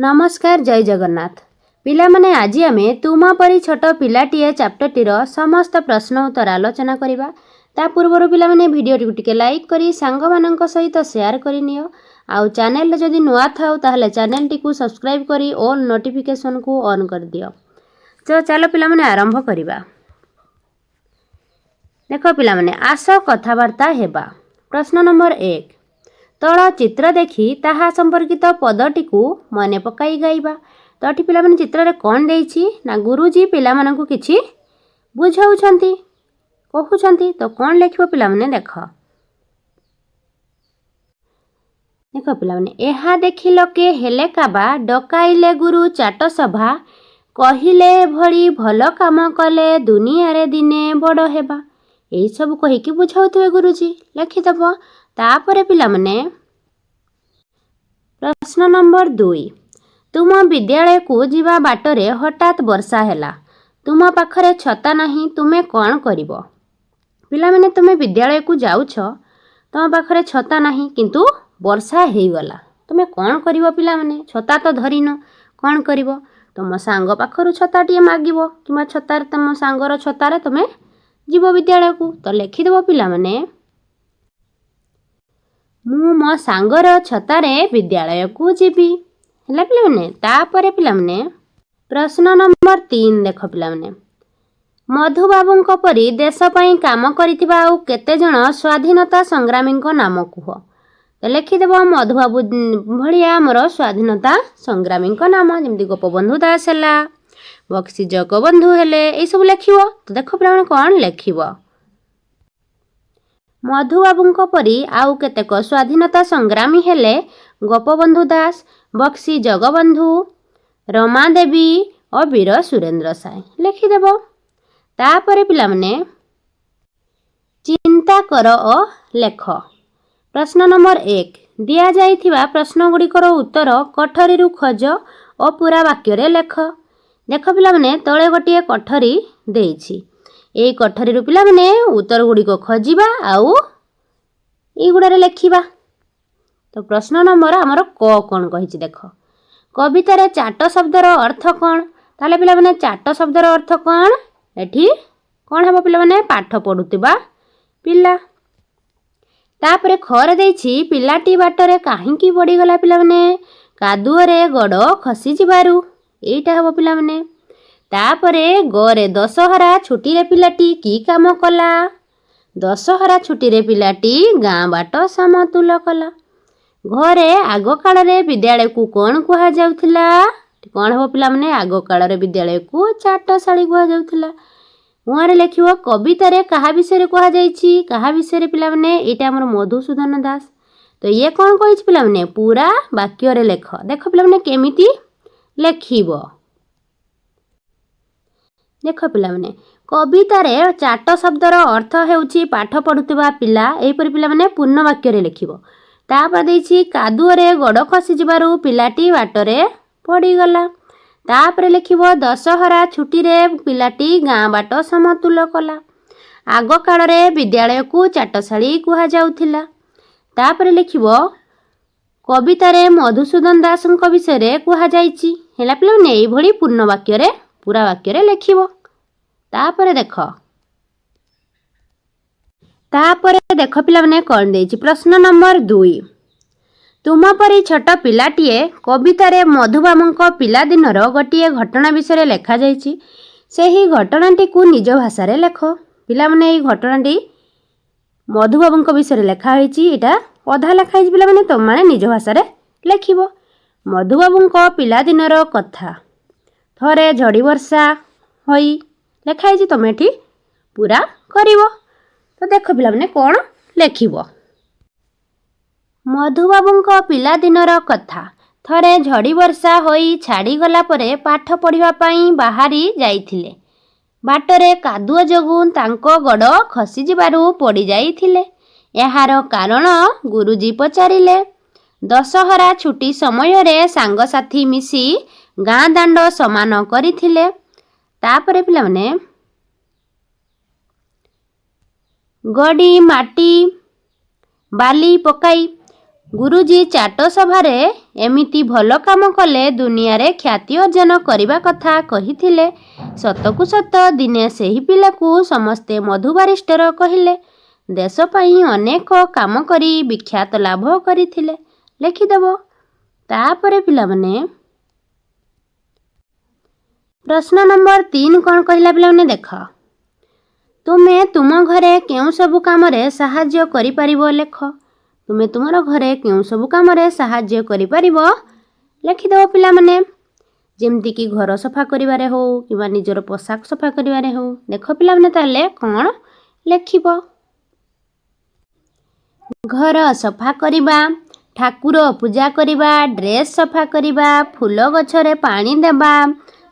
नमस्कार जय जगन्नाथ पिलामाने आज आमे तुम परी छोट पिलाटीए चैप्टरटीर समस्त प्रश्न उत्तर आलोचना करिबा। ता पूर्व पिलामाने वीडियो टिके लाइक करी सांग मानक सहित शेयर करि नियो। आउ चैनल जदि नुआ थाउ ताहले चैनल टिकु सब्सक्राइब करी ऑल नोटिफिकेशन को ऑन कर दियो। तो चलो पिलामाने आरंभ करिबा। देखो पिलामाने आस कथावार्ता हेबा। प्रश्न नंबर 1 तल चित्र देखी ताहा संपर्कित पदटी को मने पकाई गाइबा। तो एठी पिला माने चित्र रे कोन देइछि ना गुरुजी पिला मानकु किछि बुझाउछंती कहउछंती। तो कोन लेखिबो पिला माने देखो देखो पिला माने एहा देखिलो के हेले काबा डकाइले गुरु चाट सभा कहिले भली भलो काम कले दुनिया रे दिने बड़ हेबा। एई सब कहि कि बुझाउतबे गुरुजी लेखि दबो। तापरे पिला माने प्रश्न नंबर 2 तुम विद्यालय को जीवा बाटरे हठात वर्षा हैला तुम पाखरे छता नहीं तुमे कौन करिवो। पिला माने तुमे विद्यालय को जाउछ तुम पाखरे छता नहीं किंतु वर्षा हेई गला तुमे कौन करिवो। पिला माने छता तो धरिनो कौन करिवो। तुम सांग पाखरु छताटिए मागिवो किमा छतार तुम सांगर छतारे तुमे जीवो विद्यालय को। तो लेखि देबो पिला माने मु मो सांगर छतारे विद्यालय को जीवी हैला पिला माने। तापरे पिला माने प्रश्न नंबर 3 देखो पिला माने मधु बाबूंको परी देश पई काम करितिबा आउ केते जण स्वाधीनता संग्रामींको नाम कुह। तो लेखि देबो मधु बाबू भलिया हमर स्वाधीनता संग्रामींको नाम जेमति गोपबंधु दास हैला बक्सी जगबंधु हेले ए सब लेखिबो। तो देखो पिला माने कोन लेखिबो मधु बाबूंको परी आउ केतेक स्वाधीनता संग्रामी हेले गोपबंधु दास बक्सी जगबंधु रमा देवी और वीर सुरेंद्र साय लेखि देबो। तापरे पिला माने चिंता कर ओ लेख। प्रश्न नंबर 1 दिया जाइथिबा प्रश्न गुड़िकर उत्तर कठरी खोज और पूरा वाक्य रे लेख। देख पिला माने तळे गोटिए कठरी देइछि एई कठरी रु पिला माने उत्तर गुड़ी को खोजिबा आउ ई गुड़ारे लेखिबा। तो प्रश्न नंबर हमर कोन कहिछि देख कविता रे चाट शब्दर अर्थ कोन। ताले पिला माने चाट शब्दर अर्थ कोन एठी कोन हेबो पिला माने पाठ पढुतिबा पिला। तापरे खरे देइछि पिलाटी बाटरे काहींकी पड़ी गला पिला माने कादुओ रे गड़ खसी जिबारु एटा हेबो पिला माने। तापरे गरे दशहरा छुट्टी रे पिलाटी की काम कला दशहरा छुट्टी रे पिलाटी गाँ बाट समतुल कला। घरे आग काल रे विद्यालय को कौन कुहा जाउथिला कौन हो पिला माने आग काल रे विद्यालय को चाटशाली कुहा जाउथिला। उहारे लेखिबो कविता रे कहा विषय रे कुहा जाइछि कहा विषय रे पिला माने एटा हमर मधुसूदन दास। तो ये कौन कहिछि पिला माने पूरा वाक्य रे लेख। देखो पिला माने केमिति लेखिबो देख पिला माने कविता रे चाट शब्दर अर्थ हेउछि पाठ पढुतिबा पिला एपरि पिला माने पूर्ण वाक्य रे लेखिबो। तापर देइछि कादुओ रे गड़ खसी जिबारु पिलाटी बाटरे पड़ी गला। तापर लेखिबो दशहरा छुट्टी रे पिलाटी गाँ बाट समतुल कला आग काल रे विद्यालय को चाटशाली कुहा जाउथिला। तापर लेखिबो कविता रे मधुसूदन दासଙ୍କ विषय रे कुहा जाइछि हैला पिला माने एई भली पूर्ण वाक्य रे पूरा वाक्य रे लेखिबो। तापर देख पिला माने कोन देइछि प्रश्न नंबर 2 तुम परी छोट पिलाटीए कविता रे मधुबाबूंको पिला दिनर गोटिए घटना विषय लेखा जाइछि सेही घटनाटी को निज भाषा रे लेख। पिला माने एई घटनाटी मधुबाबूंको विषय लेखा होइछि एटा अधा लेखा होइछि पिला माने तुम माने निज भाषा रे लेखिबो। मधुबाबूंको पिला दिनर कथा थरे झड़ी वर्षा होई लेखा होइछि तुम एठी पूरा करिवो। तो देख पिला माने कोन लेखिबो मधुबाबूंको पिला दिनर कथा थरे झड़ी वर्षा होई छाड़ी गला परे पाठ पढ़िबा पई बाहारी जाइथिले बाटरे कादुओ जोगु तांको गड़ खसी जिबारु पड़ी जाइथिले। एहार कारण गुरुजी पचारिले दशहरा छुट्टी समय रे सांग साथी मिसी गाँ दांड समान करिथिले। तापरे पिला माने गड़ी माटी बाली पकाई ଗୁରୁଜୀ ଚାଟ ସଭାରେ ଏମିତି ଭଲ କାମ କଲେ ଦୁନିଆରେ ଖ୍ୟାତି ଅର୍ଜନ କରିବା କଥା କହିଥିଲେ। ସତକୁ ସତ ଦିନେ ସେହି ପିଲାକୁ ସମସ୍ତେ ମଧୁ ବାରିଷ୍ଟର କହିଲେ। ଦେଶ ପାଇଁ ଅନେକ କାମ କରି ବିଖ୍ୟାତ ଲାଭ କରିଥିଲେ। ଲେଖିଦେବ। ତାପରେ ପିଲାମାନେ ପ୍ରଶ୍ନ ନମ୍ବର 3 କ'ଣ କହିଲା ପିଲାମାନେ ଦେଖ। ତୁମେ ତୁମ ଘରେ କେଉଁ ସବୁ କାମରେ ସାହାଯ୍ୟ କରିପାରିବ ଲେଖ। ତୁମେ ତୁମର ଘରେ କେଉଁ ସବୁ କାମରେ ସାହାଯ୍ୟ କରିପାରିବ ଲେଖିଦେବ ପିଲାମାନେ। ଯେମିତିକି ଘର ସଫା କରିବାରେ ହେଉ କିମ୍ବା ନିଜର ପୋଷାକ ସଫା କରିବାରେ ହେଉ। ଦେଖ ପିଲାମାନେ ତାହେଲେ କ'ଣ ଲେଖିବ। ଘର ସଫା କରିବା, ଠାକୁର ପୂଜା କରିବା, ଡ୍ରେସ୍ ସଫା କରିବା, ଫୁଲ ଗଛରେ ପାଣି ଦେବା,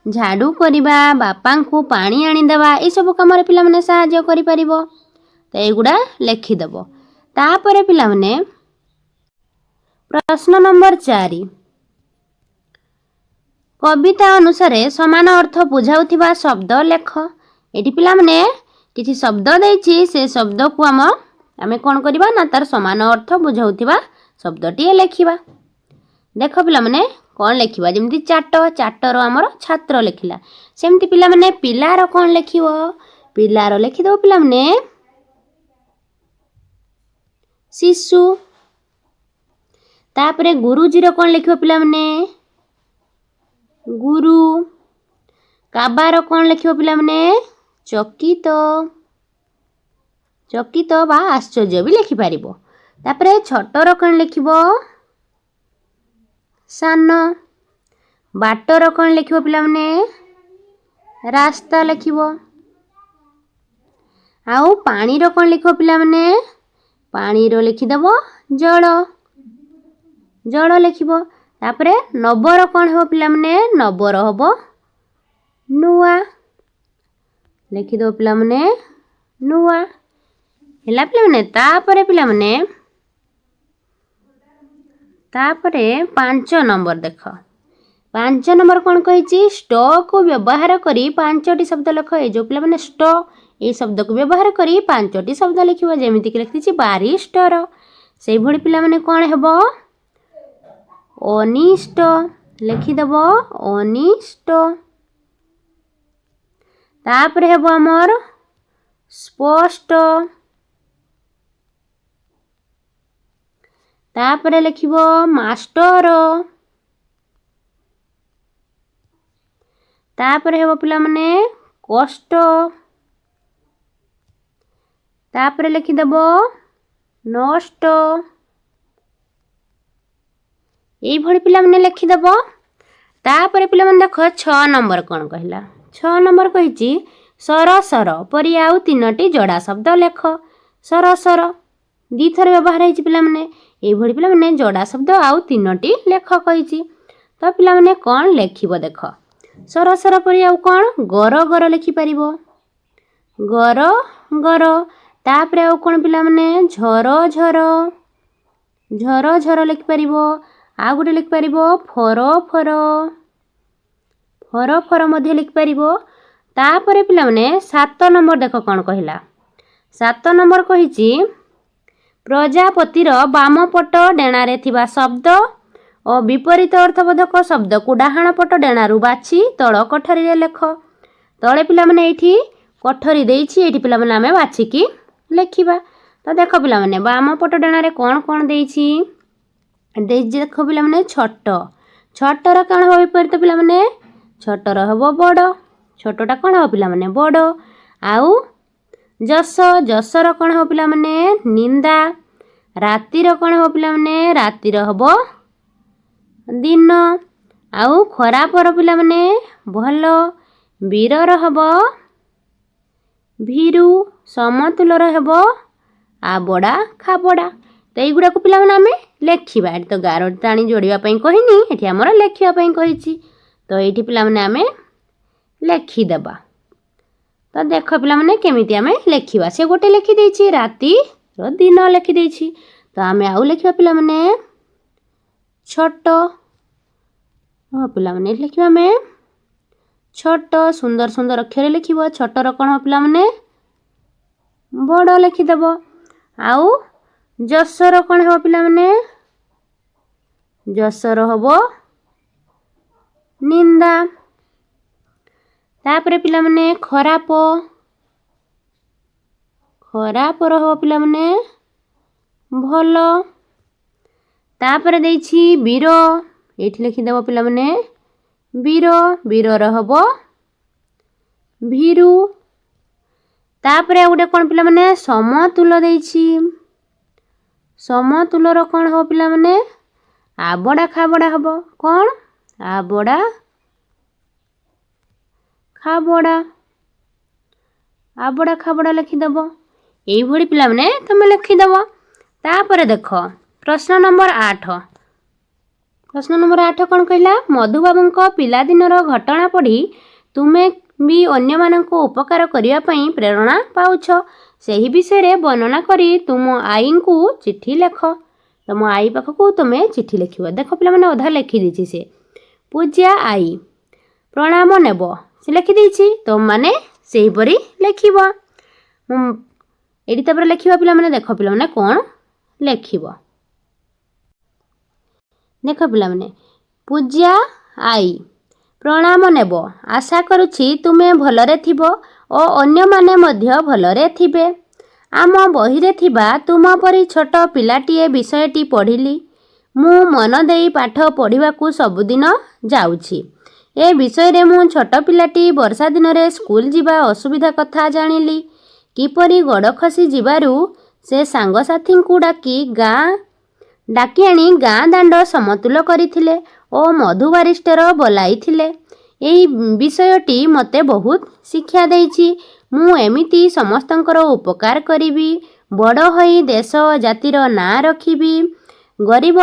ଝାଡ଼ୁ କରିବା, ବାପାଙ୍କୁ ପାଣି ଆଣିଦେବା, ଏଇସବୁ କାମରେ ପିଲାମାନେ ସାହାଯ୍ୟ କରିପାରିବ। ତ ଏଇଗୁଡ଼ା ଲେଖିଦେବ। ତାପରେ ପିଲାମାନେ ପ୍ରଶ୍ନ ନମ୍ବର 4 କବିତା ଅନୁସାରେ ସମାନ ଅର୍ଥ ବୁଝାଉଥିବା ଶବ୍ଦ ଲେଖ। ଏଠି ପିଲାମାନେ କିଛି ଶବ୍ଦ ଦେଇଛି, ସେ ଶବ୍ଦକୁ ଆମେ କ'ଣ କରିବା ନା ତାର ସମାନ ଅର୍ଥ ବୁଝାଉଥିବା ଶବ୍ଦଟିଏ ଲେଖିବା। ଦେଖ ପିଲାମାନେ କ'ଣ ଲେଖିବା। ଯେମିତି ଚାଟର ଆମର ଛାତ୍ର ଲେଖିଲା। ସେମିତି ପିଲାମାନେ ପିଲାର କ'ଣ ଲେଖିବ। ପିଲାର ଲେଖିଦେବ ପିଲାମାନେ ଶିଶୁ। ତାପରେ ଗୁରୁଜୀର କ'ଣ ଲେଖିବ ପିଲାମାନେ ଗୁରୁ। କାବାର କ'ଣ ଲେଖିବ ପିଲାମାନେ ଚକିତ ବା ଆଶ୍ଚର୍ଯ୍ୟ ବି ଲେଖିପାରିବ। ତାପରେ ଛୋଟର କ'ଣ ଲେଖିବ ସାନ। ବାଟର କ'ଣ ଲେଖିବ ପିଲାମାନେ ରାସ୍ତା ଲେଖିବ। ଆଉ ପାଣିର କ'ଣ ଲେଖିବ ପିଲାମାନେ ପାଣିର ଲେଖିଦେବ ଜଳ ଲେଖିବ। ତାପରେ ନବର କ'ଣ ହେବ ପିଲାମାନେ ନବର ହେବ ନୂଆ। ଲେଖିଦେବ ପିଲାମାନେ ନୂଆ ହେଲା ପିଲାମାନେ। ତାପରେ ପିଲାମାନେ 5 ନମ୍ବର ଦେଖ। 5 ନମ୍ବର କ'ଣ କହିଛି ଷ୍ଟକୁ ବ୍ୟବହାର କରି 5ଟି ଶବ୍ଦ ଲେଖ। ଏ ଯେଉଁ ପିଲାମାନେ ଷ୍ଟ ଏଇ ଶବ୍ଦକୁ ବ୍ୟବହାର କରି 5ଟି ଶବ୍ଦ ଲେଖିବ। ଯେମିତିକି ଲେଖିଛି ବାରିଷ୍ଟର। ସେଇଭଳି ପିଲାମାନେ କ'ଣ ହେବ ଅନିଷ୍ଟ। ଲେଖିଦେବ ଅନିଷ୍ଟ। ତାପରେ ହେବ ଆମର ସ୍ପଷ୍ଟ। ତାପରେ ଲେଖିବ ମାଷ୍ଟର। ତାପରେ ହେବ ପିଲାମାନେ କଷ୍ଟ। ତାପରେ ଲେଖିଦେବ ନଷ୍ଟ। এইଭଳି ପିଲାମାନେ ଲେଖିଦେବ। ତାପରେ ପିଲାମାନେ ଦେଖ 6 ନମ୍ବର କ'ଣ କହିଲା। 6 ନମ୍ବର କହିଛି ସରସର ପରି ଆଉ 3ଟି ଯୋଡ଼ା ଶବ୍ଦ ଲେଖ। ସରସର 2 ଥର ବ୍ୟବହାର ହେଇଛି ପିଲାମାନେ। এইଭଳି ପିଲାମାନେ ଯୋଡ଼ା ଶବ୍ଦ ଆଉ 3ଟି ଲେଖ କହିଛି। ତ ପିଲାମାନେ କ'ଣ ଲେଖିବ ଦେଖ। ସରସର ପରି ଆଉ କ'ଣ ଗର ଲେଖିପାରିବ ଗର। ତାପରେ ଆଉ କ'ଣ ପିଲାମାନେ ଝର ଲେଖିପାରିବ। ଆଉ ଗୋଟେ ଲେଖିପାରିବ ଫର ମଧ୍ୟ ଲେଖିପାରିବ। ତାପରେ ପିଲାମାନେ 7 ନମ୍ବର ଦେଖ କ'ଣ କହିଲା। 7 ନମ୍ବର କହିଛି ପ୍ରଜାପତିର ବାମ ପଟ ଡେଣାରେ ଥିବା ଶବ୍ଦ ଓ ବିପରୀତ ଅର୍ଥବୋଧକ ଶବ୍ଦକୁ ଡାହାଣ ପଟ ଡେଣାରୁ ବାଛି ତଳ କୋଠରୀରେ ଲେଖ। ତଳେ ପିଲାମାନେ ଏଇଠି କୋଠରୀ ଦେଇଛି, ଏଇଠି ପିଲାମାନେ ଆମେ ବାଛିକି ଲେଖିବା। ତ ଦେଖ ପିଲାମାନେ ବାମ ପଟ ଡେଣାରେ କ'ଣ ଦେଇଛି ଦେଖ ପିଲାମାନେ ଛୋଟର କ'ଣ ହେବ ବିପରୀତ ପିଲାମାନେ ଛୋଟର ହେବ ବଡ଼। ଛୋଟଟା କ'ଣ ହେବ ପିଲାମାନେ ବଡ଼। ଆଉ ଯଶର କ'ଣ ହେବ ପିଲାମାନେ ନିନ୍ଦା। ରାତିର କ'ଣ ହେବ ପିଲାମାନେ ରାତିର ହେବ ଦିନ। ଆଉ ଖରାପର ପିଲାମାନେ ଭଲ। ବୀରର ହେବ ଭୀରୁ। ସମତୁଲର ହେବ ଆବଡ଼ା ଖାବଡ଼ା। ତ এইগুଡ଼ାକୁ ପିଲାମାନେ ଆମେ ଲେଖିବା। ଏଠି ତ ଗାର ଟାଣି ଯୋଡ଼ିବା ପାଇଁ କହିନି, ଏଠି ଆମର ଲେଖିବା ପାଇଁ କହିଛି। ତ ଏଇଠି ପିଲାମାନେ ଆମେ ଲେଖିଦେବା। ତ ଦେଖ ପିଲାମାନେ କେମିତି ଆମେ ଲେଖିବା। ସେ ଗୋଟେ ଲେଖିଦେଇଛି ରାତିର ଦିନ ଲେଖିଦେଇଛି। ତ ଆମେ ଆଉ ଲେଖିବା ପିଲାମାନେ ଛୋଟ। ପିଲାମାନେ ଏଠି ଲେଖିବା ଆମେ ଛୋଟ। ସୁନ୍ଦର ଅକ୍ଷରରେ ଲେଖିବ। ଛୋଟର କ'ଣ ହେବ ପିଲାମାନେ ବଡ଼ ଲେଖିଦେବ। ଆଉ ଯଶର କ'ଣ ହେବ ପିଲାମାନେ ଯଶର ହେବ ନିନ୍ଦା। ତାପରେ ପିଲାମାନେ ଖରାପ, ଖରାପର ହେବ ପିଲାମାନେ ଭଲ। ତାପରେ ଦେଇଛି ବୀର, ଏଇଠି ଲେଖିଦେବ ପିଲାମାନେ ବୀର, ବୀରର ହେବ ଭୀରୁ। ତାପରେ ଆଉ ଗୋଟେ କ'ଣ ପିଲାମାନେ ସମତୁଲ ଦେଇଛି, ସମତୁଲର କ'ଣ ହେବ ପିଲାମାନେ ଆବଡ଼ା ଖାବଡ଼ା ହେବ। କ'ଣ ଆବଡ଼ା ଖାବଡ଼ା, ଆବଡ଼ା ଖାବଡ଼ା ଲେଖିଦେବ। এইଭଳି ପିଲାମାନେ ତୁମେ ଲେଖିଦେବ। ତାପରେ ଦେଖ ପ୍ରଶ୍ନ ନମ୍ବର 8। ପ୍ରଶ୍ନ ନମ୍ବର 8 କ'ଣ କହିଲା? ମଧୁବାବୁଙ୍କ ପିଲାଦିନର ଘଟଣା ପଢ଼ି ତୁମେ ବି ଅନ୍ୟମାନଙ୍କୁ ଉପକାର କରିବା ପାଇଁ ପ୍ରେରଣା ପାଉଛ। ସେହି ବିଷୟରେ ବର୍ଣ୍ଣନା କରି ତୁମ ଆଈଙ୍କୁ ଚିଠି ଲେଖ। ତୁମ ଆଈ ପାଖକୁ ତୁମେ ଚିଠି ଲେଖିବ। ଦେଖ ପିଲାମାନେ ଅଧା ଲେଖିଦେଇଛି ସେ। ପୂଜା ଆଈ ପ୍ରଣାମ ନେବ, ସେ ଲେଖିଦେଇଛି। ତୁମମାନେ ସେହିପରି ଲେଖିବ। ଏଠି ତାପରେ ଲେଖିବା ପିଲାମାନେ, ଦେଖ ପିଲାମାନେ କ'ଣ ଲେଖିବ। ଦେଖ ପିଲାମାନେ, ପୂଜା ଆଈ ପ୍ରଣାମ ନେବ, ଆଶା କରୁଛି ତୁମେ ଭଲରେ ଥିବ ଓ ଅନ୍ୟମାନେ ମଧ୍ୟ ଭଲରେ ଥିବେ। ଆମ ବହିରେ ଥିବା ତୁମ ପରି ଛୋଟ ପିଲାଟିଏ ବିଷୟଟି ପଢ଼ିଲି। ମୁଁ ମନ ଦେଇ ପାଠ ପଢ଼ିବାକୁ ସବୁଦିନ ଯାଉଛି। ଏ ବିଷୟରେ ମୁଁ ଛୋଟ ପିଲାଟି ବର୍ଷା ଦିନରେ ସ୍କୁଲ ଯିବା ଅସୁବିଧା କଥା ଜାଣିଲି। କିପରି ଗୋଡ଼ ଖସି ଯିବାରୁ ସେ ସାଙ୍ଗସାଥୀଙ୍କୁ ଡାକି ଆଣି ଗାଁ ଦାଣ୍ଡ ସମତୁଲ କରିଥିଲେ ଓ ମଧୁ ବାରିଷ୍ଟର ବୋଲାଇଥିଲେ। ଏହି ବିଷୟଟି ମୋତେ ବହୁତ ଶିକ୍ଷା ଦେଇଛି। ମୁଁ ଏମିତି ସମସ୍ତଙ୍କର ଉପକାର କରିବି, ବଡ଼ ହୋଇ ଦେଶ ଜାତିର ନାଁ ରଖିବି, ଗରିବ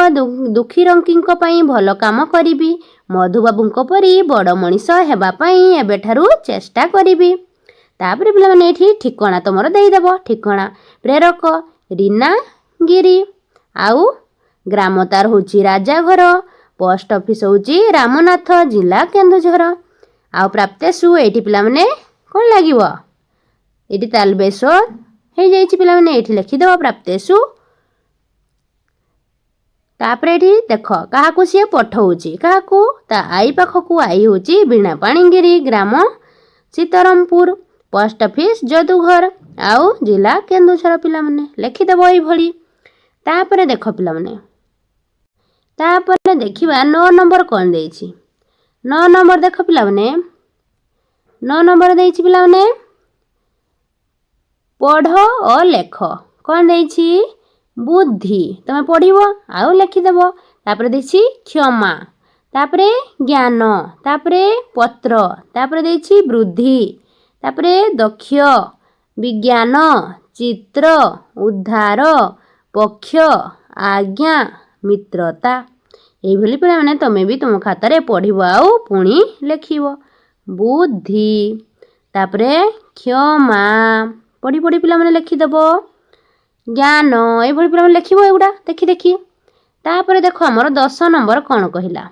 ଦୁଃଖୀରଙ୍କୀଙ୍କ ପାଇଁ ଭଲ କାମ କରିବି, ମଧୁବାବୁଙ୍କ ପରି ବଡ଼ ମଣିଷ ହେବା ପାଇଁ ଏବେଠାରୁ ଚେଷ୍ଟା କରିବି। ତାପରେ ପିଲାମାନେ ଏଠି ଠିକଣା ତୁମର ଦେଇଦେବ। ଠିକଣା ପ୍ରେରକ ରୀନା ଗିରି, ଆଉ ଗ୍ରାମ ତାର ହେଉଛି ରାଜାଘର, ପୋଷ୍ଟ ଅଫିସ୍ ହେଉଛି ରାମନାଥ, ଜିଲ୍ଲା କେନ୍ଦୁଝର। ଆଉ ପ୍ରାପ୍ତେଷୁ ଏଇଠି ପିଲାମାନେ କ'ଣ ଲାଗିବ? ଏଇଠି ତାଲବେଶ୍ୱର ହେଇଯାଇଛି ପିଲାମାନେ, ଏଇଠି ଲେଖିଦେବ ପ୍ରାପ୍ତେଷୁ। ତାପରେ ଏଠି ଦେଖ କାହାକୁ ସିଏ ପଠଉଛି, କାହାକୁ? ତା ଆଈ ପାଖକୁ। ଆଈ ହେଉଛି ବୀଣା ପାଣିଗିରି, ଗ୍ରାମ ସୀତାରାମପୁର, ପୋଷ୍ଟ ଅଫିସ୍ ଯଦୁଘର, ଆଉ ଜିଲ୍ଲା କେନ୍ଦୁଝର। ପିଲାମାନେ ଲେଖିଦେବ ଏଇଭଳି। ତାପରେ ଦେଖ ପିଲାମାନେ, ତାପରେ ଦେଖିବା 9 ନମ୍ବର କ'ଣ ଦେଇଛି। 9 ନମ୍ବର ଦେଖ ପିଲାମାନେ, 9 ନମ୍ବର ଦେଇଛି ପିଲାମାନେ ପଢ଼ ଓ ଲେଖ। କ'ଣ ଦେଇଛି? ବୁଦ୍ଧି, ତୁମେ ପଢ଼ିବ ଆଉ ଲେଖିଦେବ। ତାପରେ ଦେଇଛି କ୍ଷମା, ତାପରେ ଜ୍ଞାନ, ତାପରେ ପତ୍ର, ତାପରେ ଦେଇଛି ବୃଦ୍ଧି, ତାପରେ ଦକ୍ଷ, ବିଜ୍ଞାନ, ଚିତ୍ର, ଉଦ୍ଧାର, ପକ୍ଷ, ଆଜ୍ଞା, ମିତ୍ରତା। এইଭଳି ପିଲାମାନେ ତୁମେ ବି ତୁମ ଖାତାରେ ପଢ଼ିବ ଆଉ ପୁଣି ଲେଖିବ। ବୁଦ୍ଧି, ତାପରେ କ୍ଷମା, ପଢ଼ି ପଢ଼ି ପିଲାମାନେ ଲେଖିଦେବ। ଜ୍ଞାନ, এইଭଳି ପିଲାମାନେ ଲେଖିବ ଏଗୁଡ଼ା ଦେଖି ଦେଖି। ତାପରେ ଦେଖ ଆମର 10 ନମ୍ବର କ'ଣ କହିଲା।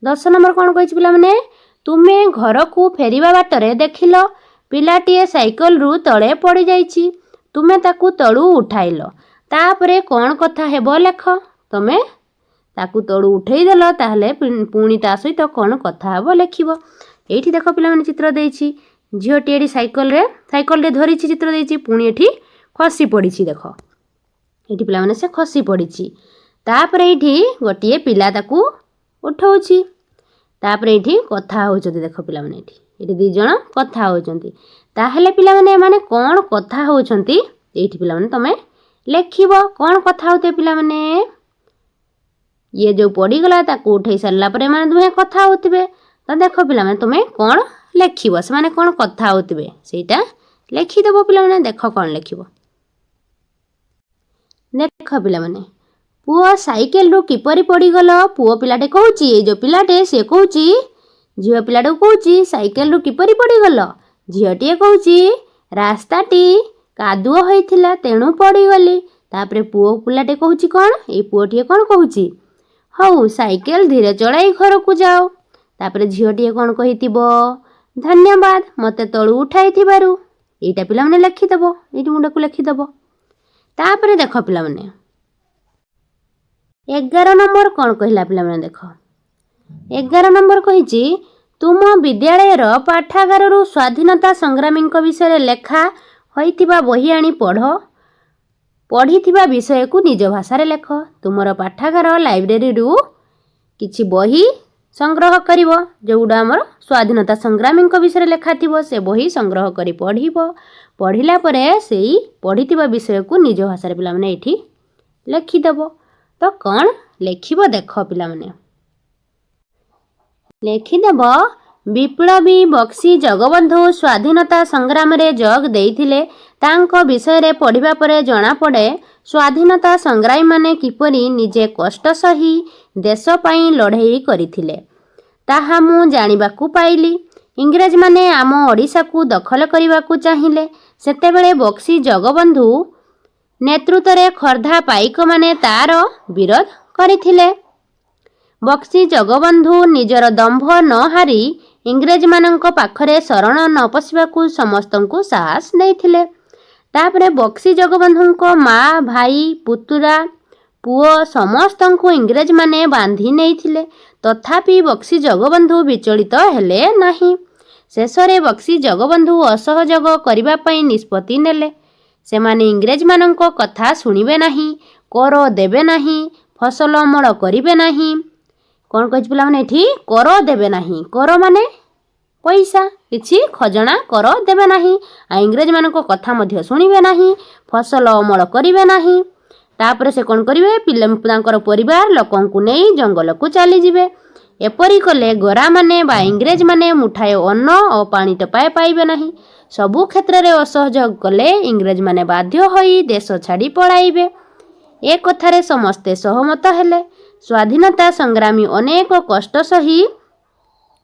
10 ନମ୍ବର କ'ଣ କହିଛି ପିଲାମାନେ? ତୁମେ ଘରକୁ ଫେରିବା ବାଟରେ ଦେଖିଲ ପିଲାଟିଏ ସାଇକେଲରୁ ତଳେ ପଡ଼ିଯାଇଛି। ତୁମେ ତାକୁ ତଳୁ ଉଠାଇଲ। ତାପରେ କ'ଣ କଥା ହେବ ଲେଖ। ତୁମେ ତାକୁ ତଳୁ ଉଠେଇଦେଲ, ତାହେଲେ ପୁଣି ତା ସହିତ କ'ଣ କଥା ହେବ ଲେଖିବ। ଏଇଠି ଦେଖ ପିଲାମାନେ ଚିତ୍ର ଦେଇଛି। ଝିଅଟି ଏଠି ସାଇକେଲରେ ଧରିଛି ଚିତ୍ର ଦେଇଛି, ପୁଣି ଏଠି ଖସି ପଡ଼ିଛି। ଦେଖ ଏଠି ପିଲାମାନେ ସେ ଖସି ପଡ଼ିଛି। ତାପରେ ଏଇଠି ଗୋଟିଏ ପିଲା ତାକୁ ଉଠଉଛି। ତାପରେ ଏଇଠି କଥା ହେଉଛନ୍ତି। ଦେଖ ପିଲାମାନେ ଏଠି 2 ଜଣ କଥା ହେଉଛନ୍ତି। ତାହେଲେ ପିଲାମାନେ ଏମାନେ କ'ଣ କଥା ହେଉଛନ୍ତି? ଏଇଠି ପିଲାମାନେ ତୁମେ ଲେଖିବ। କ'ଣ କଥା ହେଉଥିବେ ପିଲାମାନେ? ଇଏ ଯେଉଁ ପଡ଼ିଗଲା ତାକୁ ଉଠେଇ ସାରିଲା ପରେ ଏମାନେ ଦୁହେଁ କଥା ହେଉଥିବେ। ତ ଦେଖ ପିଲାମାନେ ତୁମେ କ'ଣ ଲେଖିବ, ସେମାନେ କ'ଣ କଥା ହେଉଥିବେ ସେଇଟା ଲେଖିଦେବ ପିଲାମାନେ। ଦେଖ କ'ଣ ଲେଖିବ। ଦେଖ ପିଲାମାନେ, ପୁଅ ସାଇକେଲରୁ କିପରି ପଡ଼ିଗଲ? ପୁଅ ପିଲାଟେ କହୁଛି, ଏଇ ଯେଉଁ ପିଲାଟେ ସିଏ କହୁଛି, ଝିଅ ପିଲାଟାକୁ କହୁଛି ସାଇକେଲରୁ କିପରି ପଡ଼ିଗଲ? ଝିଅଟିଏ କହୁଛି ରାସ୍ତାଟି କାଦୁଅ ହୋଇଥିଲା ତେଣୁ ପଡ଼ିଗଲି। ତାପରେ ପୁଅ ପିଲାଟେ କହୁଛି କ'ଣ? ଏଇ ପୁଅଟିଏ କ'ଣ କହୁଛି? ହଉ ସାଇକେଲ ଧୀରେ ଚଳାଇ ଘରକୁ ଯାଅ। ତାପରେ ଝିଅଟିଏ କ'ଣ କହିଥିବ? ଧନ୍ୟବାଦ ମୋତେ ତଳୁ ଉଠାଇଥିବାରୁ। ଏଇଟା ପିଲାମାନେ ଲେଖିଦେବ। ଏଇଠି ମୁଣ୍ଡକୁ ଲେଖିଦେବ। ତାପରେ ଦେଖ ପିଲାମାନେ, 11 नंबर कौन कहला पिलाने देख 11 नंबर कही तुम विद्यालयर पाठागार स्वाधीनता संग्रामी विषय लेखा होइतिबा बही आनी पढ़ी विषय को निज भाषा लेख। तुमर पाठागार लाइब्रेरी किछि बही संग्रह करिवो जोडा हमर स्वाधीनता संग्रामी विषय लेखा थिबो से बही संग्रह करी पढ़िला परे सेई पढ़ितिबा विषय को निज भाषा पिला माने एठी लेखिदेव। तो कौन लेखिब देख पिला माने लेखिदेव विप्लवी बक्सी जगबंधु स्वाधीनता संग्राम रे जोग देइथिले तांको विषय रे पढ़िबा परे जणा पड़े स्वाधीनता संग्रामी माने किपरि निजे कष्ट सही देश पई लड़ाई करिथिले ताहा मु जानिबाकू पाइली। इंग्रेज माने आम ओडिशा को दखल करिबाकू चाहिले सेतेबेले बक्सी जगबंधु नेतृत्व रे खर्धा पाइक माने तार विरोध करिथिले। बक्सी जगबंधु निजर दंभ न हारी इंग्रेज मानंको पाखरे शरण न पशिबाकू समस्तंकू साहस देइथिले। तापरे बक्सी जगबंधुंको माँ भाई पुतुरा पुओ समस्तंकू इंग्रेज माने बांधी नेइथिले तथापि बक्सी जगबंधु विचलित हेले नाही। शेषरे बक्सी जगबंधु असहयोग करिबा पई निष्पत्ति नेले। सेमाने इंग्रेज मानंको कथा सुनिबे नाही, कर देबे नाही, फसल अमल करिबे नाही। कौन कहि पिला माने एठी कर देबे नाही, कर माने पैसा किछि खजना कर देबे नाही आ इंग्रेज मानंको कथा मध्य सुनिबे नाही, फसल अमल करिबे नाही। तापरे से कौन करिवे पिलांकर परिवार लोकंकु नेई जंगल को चली जिवे। एपरी कले गोरा माने बा इंग्रेज माने मुठाए अन्न और पानी टपाए पाइबे नाही। सबु क्षेत्र रे असहयोग कले इंग्रेज माने बाध्य होई देश छाड़ी पळाइबे। ए कथारे समस्ते सहमत हेले। स्वाधीनता संग्रामी अनेक कष्ट सही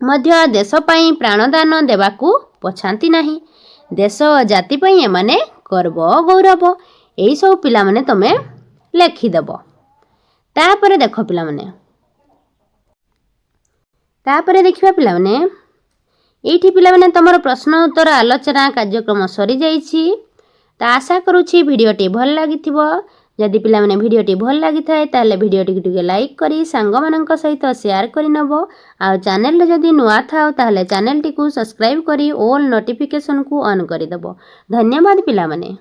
मध्य देश पई प्राणदान देबाकू पछांती नाही। देश जाति पई एमाने गर्व गौरव एई सब पिला माने तमे लेखिदेव। तापरे देख पिला माने तापरे देखिबा पिला माने एठी पिला माने तमरो प्रश्न उत्तर आलोचना कार्यक्रम सरी जाइछि। तो आशा करूछि भिडियोटी भल लागिथिबो। जदि पिला माने भिडियोटी भल लागिथाय ताले भिडियोटी टिके लाइक करी सांग मानक सहित शेयर करि नबो। आ चैनल रे जदि नुआ थाओ ताले चैनल टी को सब्सक्राइब करी ऑल नोटिफिकेशन को ऑन करि दबो। धन्यवाद पिला माने।